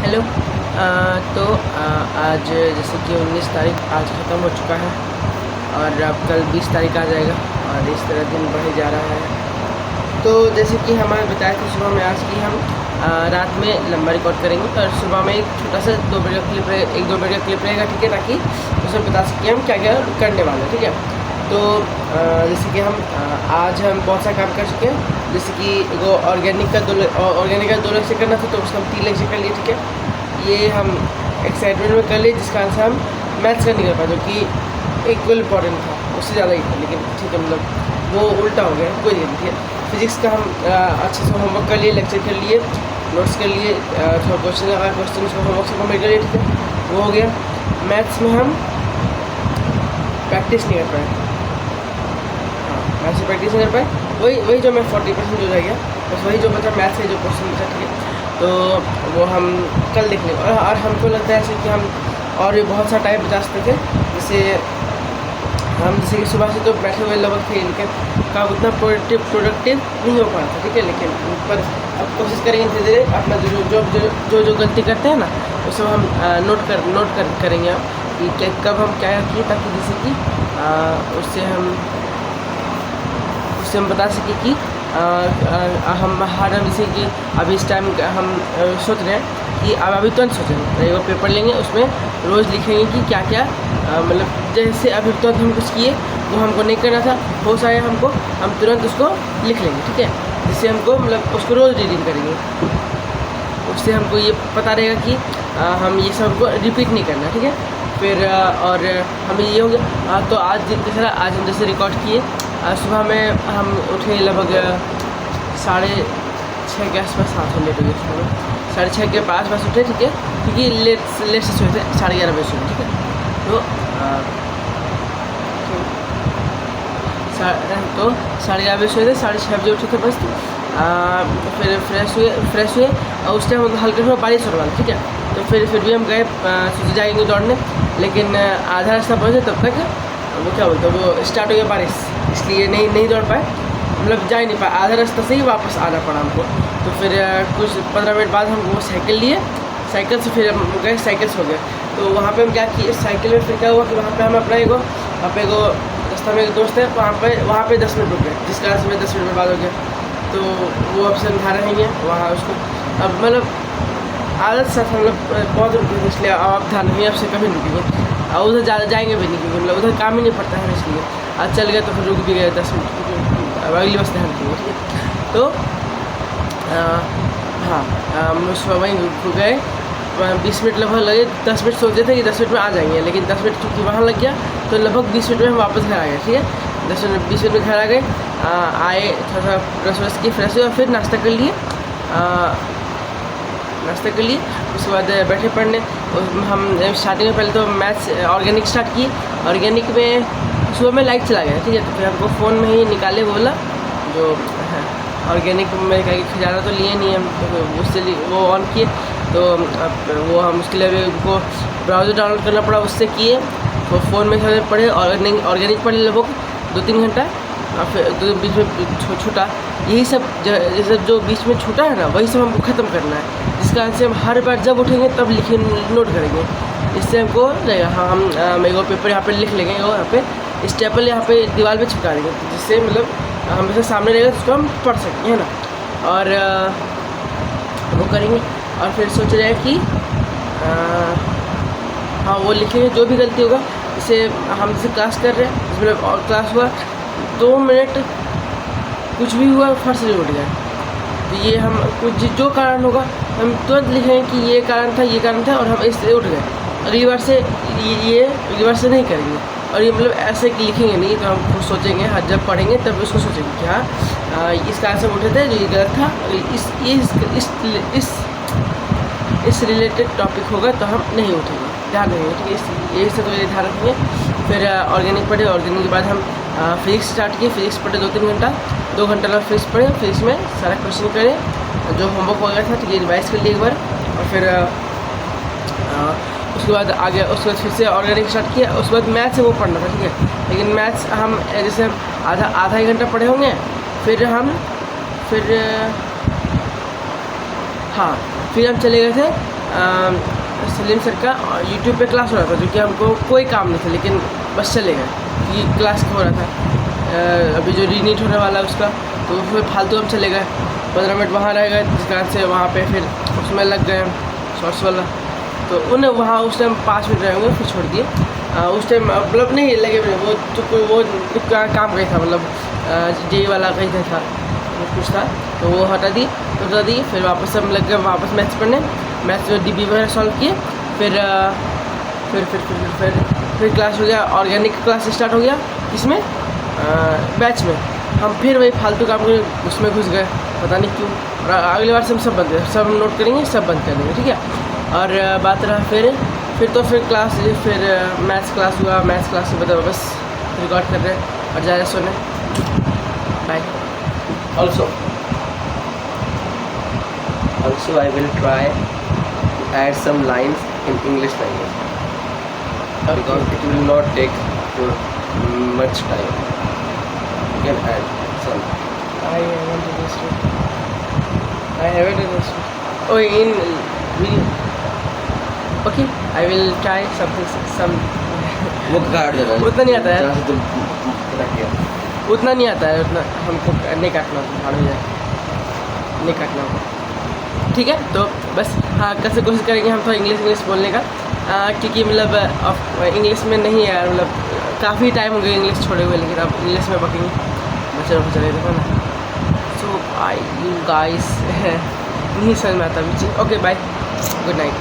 Hello. आज जैसे कि 19 तारीख आज ख़त्म हो चुका है और अब कल 20 तारीख आ जाएगा और इस तरह दिन बढ़े जा रहा है। तो जैसे कि हमारे बताया था सुबह में आज कि हम रात में लंबा रिकॉर्ड करेंगे और सुबह में एक छोटा सा 2 मिनट का क्लिप रहेगा, 1-2 मिनट का क्लिप रहेगा, ठीक है, ताकि उसमें बता सकें हम क्या क्या करने वाले हैं, ठीक है। तो जैसे कि हम आज हम बहुत सा काम कर चुके हैं। जैसे कि वो ऑर्गेनिक का 2 लेक्चर करना था तो उसका हम 3 लेक्चर कर लिए, ठीक है। ये हम एक्साइटमेंट में कर लिए जिसका आंसर हम मैथ्स का नहीं कर पाए जो कि इक्वल इम्पॉर्टेंट था, उससे ज़्यादा ही था, लेकिन ठीक है, मतलब वो उल्टा हो गया, कोई दिक्कत नहीं है। फिजिक्स का हम अच्छे से होमवर्क कर लिए, लेक्चर कर लिए, नोट्स कर लिए, थोड़ा क्वेश्चन का होमवर्क से कंप्लीट कर लिए, ठीक है, वो हो गया। मैथ्स में हम प्रैक्टिस नहीं कर पाए, मैथ्स से प्रैक्टिस नहीं कर पाए, वही जो मैं 40% जो रह गया, बस वही जो बचा मैथ्स से जो क्वेश्चन बचा, ठीक है। तो वो हम कल देख लेंगे। और हमको लगता है ऐसे कि हम और भी बहुत सा टाइम बचा सकते थे, जैसे कि सुबह से तो बैठे हुए लगभग थे, लेकिन काम उतना प्रोडक्टिव नहीं हो पा रहा था, ठीक है। लेकिन पर अब कोशिश करेंगे धीरे धीरे अपना जो गलती करते हैं ना वो सब हम नोट करेंगे हम कि कब हम क्या किए, ताकि जैसे कि उससे हम बता सकें कि हम हर जैसे कि अभी इस टाइम हम सोच रहे हैं कि अब अभी तुरंत सोचेंगे, वो पेपर लेंगे, उसमें रोज़ लिखेंगे कि क्या क्या मतलब जैसे अभी तुरंत हम कुछ किए वो हमको नहीं करना था, हो सके हमको हम तुरंत उसको लिख लेंगे, ठीक है। जिससे हमको मतलब उसको रोज़ रीडिंग करेंगे, उससे हमको ये पता रहेगा कि हम ये सब को रिपीट नहीं करना, ठीक है। फिर और हमें ये हो गया। तो आज हम जैसे रिकॉर्ड किए, सुबह में हम उठे लगभग 6:30 के आसपास, लेट हो गया सुबह 6:30 के आसपास उठे, ठीक है, क्योंकि लेट से सोए थे, 11:30 बजे सोए, ठीक है। तो 11:30 बजे सोए थे, 6:30 बजे उठे थे बस। फिर फ्रेश हुए और उस टाइम हल्का थोड़ा बारिश होने वाला, ठीक है। तो फिर भी हम गए, सोचे जाएंगे दौड़ने, लेकिन आधा रास्ता पहुँचे तब तक वो क्या बोलते हैं वो स्टार्ट हो गया बारिश, इसलिए नहीं दौड़ पाए, मतलब जा ही नहीं पाए, आधा रास्ता से ही वापस आना पड़ा हमको। तो फिर कुछ 15 मिनट बाद हम वो साइकिल लिए, साइकिल से फिर हम गए, साइकिल से हो गए। तो वहाँ पे हम क्या किए, साइकिल में फिर क्या हुआ कि वहाँ पे हम अपना वहाँ पे रास्ता में एक दोस्त है, वहाँ पे 10 मिनट रुक गए, जिसका कारण से मैं 10 मिनट बाद हो गया। तो वो अब समझा रहेंगे वहाँ उसको, अब मतलब आदत सा था, मतलब बहुत रुके थे, इसलिए अब ध्यान नहीं, आपसे कभी नहीं रुकेंगे और उधर जाएंगे भी नहीं, क्योंकि मतलब उधर काम ही नहीं पड़ता है, इसलिए आज चल गया तो फिर रुक भी गए 10 मिनट, अब अगली बस ध्यान रखेंगे, ठीक है। तो हाँ, हम सुबह वहीं रुक गए, 20 मिनट लगभग लगे, 10 मिनट सोचे थे कि 10 मिनट में आ जाएंगे, लेकिन 10 मिनट चूँकि वहाँ लग गया तो लगभग 20 मिनट में हम वापस घर आ गए, ठीक है। 20 मिनट में घर आ गए, आए, थोड़ा सा ब्रश किए, फ्रेश हुए, फिर नाश्ता कर लिए, उसके बाद बैठे पढ़ने। हम स्टार्टिंग में पहले तो मैथ्स ऑर्गेनिक स्टार्ट किए, ऑर्गेनिक में सुबह में लाइट चला गया, ठीक है। तो फिर हमको फ़ोन में ही निकाले बोला जो ऑर्गेनिक में कहीं खजाना तो लिए नहीं हम, तो उससे वो ऑन किए, तो वो हम उसके लिए उनको ब्राउज़र डाउनलोड करना पड़ा, उससे किए, तो फ़ोन में थोड़े पढ़े, ऑर्गेनिक पढ़े लगभग 2-3 घंटा, और फिर बीच में छूटा, यही सब जो बीच में छूटा है ना वही सब हमको ख़त्म करना है, जिसका कारण से हम हर बार जब उठेंगे तब नोट करेंगे, इससे हमको रहेगा। हाँ, हम एगो पेपर यहाँ पे लिख लेंगे, यहाँ पे स्टेपल यहाँ पे दीवार पे चिपका देंगे, जिससे मतलब हमेशा सामने रहेगा, उसको हम पढ़ सकते हैं ना। और वो करेंगे, और फिर सोच रहे हैं कि हाँ वो लिखेंगे जो भी गलती होगा, जैसे हम जैसे क्लास कर रहे हैं, जिसमें और क्लास हुआ 2 मिनट कुछ भी हुआ फट से उठ गया, तो ये हम कुछ जो कारण होगा हम तुरंत लिखेंगे कि ये कारण था और हम इससे उठ गए, अगली बार से नहीं करेंगे। और ये मतलब ऐसे कि लिखेंगे नहीं, तो हम खुद सोचेंगे, हाँ जब पढ़ेंगे तब उसको सोचेंगे कि हाँ इस कारण से उठे थे, जो ये गलत था, इस रिलेटेड टॉपिक होगा तो हम नहीं उठेंगे, ध्यान रखेंगे, ठीक है। यही सब तो ये ध्यान रखेंगे। फिर ऑर्गेनिक पढ़े, ऑर्गेनिक के बाद हम फिजिक्स स्टार्ट किए, फिजिक्स पढ़े 2-3 घंटा, 2 घंटा लगा फिजिक्स पढ़े, फिजिक्स में सारा क्वेश्चन करे, जो होमवर्क हो गया था तो ये रिवाइज कर लिए एक बार, और फिर उसके बाद आगे उसके बाद फिर से ऑर्गेनिक स्टार्ट किया। उसके बाद मैथ्स है वो पढ़ना था, ठीक है, लेकिन मैथ्स हम जैसे आधा ही घंटा पढ़े होंगे, फिर हम चले गए थे सलीम सर का यूट्यूब पे क्लास हो रहा था, जो कि हमको कोई काम नहीं था, लेकिन बस चले गए कि क्लास हो रहा था। अभी जो रीनीट होने वाला है उसका, तो फिर फालतू हम चले गए, 15 मिनट वहाँ रह गए, जिस कारण से वहाँ पे फिर उसमें लग गए शॉर्ट्स वाला। तो उन्हें वहाँ उस टाइम 5 मिनट रहे होंगे, फिर छोड़ दिए। उस टाइम मतलब नहीं लगे, वो काम कहीं था, मतलब जे वाला कहीं था, कुछ था, तो वो हटा दी। फिर वापस हम लग गए वापस मैथ्स पढ़ने, मैथ्स में डीबी वगैरह सॉल्व किए। फिर क्लास हो गया, ऑर्गेनिक क्लास स्टार्ट हो गया, इसमें बैच में हम फिर वही फालतू काम कर उसमें घुस गए, पता नहीं क्यों। और अगली बार से हम सब बंद करें, सब नोट करेंगे, सब बंद कर देंगे, ठीक है। और बात रहा फिर क्लास, फिर मैथ्स क्लास हुआ, मैथ्स क्लास से बताओ बस रिकॉर्ड कर रहे हैं और जा रहे सोने। Bye. Also, I will try to add some lines in English language because it will not take for much time. You can add some. I haven't understood. Oh, in video. Okay, I will try some. वो काट देना। उतना नहीं आता है। जहाँ से तुम कट गया। उतना नहीं आता है, उतना हमको नहीं काटना होता, भाड़ में जाए नहीं काटना होता, ठीक है। तो बस हाँ, कैसे कोशिश करेंगे हम तो इंग्लिश बोलने का, क्योंकि मतलब इंग्लिश में नहीं है, मतलब काफ़ी टाइम हो गया इंग्लिश छोड़े हुए, लेकिन अब इंग्लिश में बकेंगे, बचे देखो ना। सो आई यू गाइस नहीं समझ में आता। Okay bye, good night.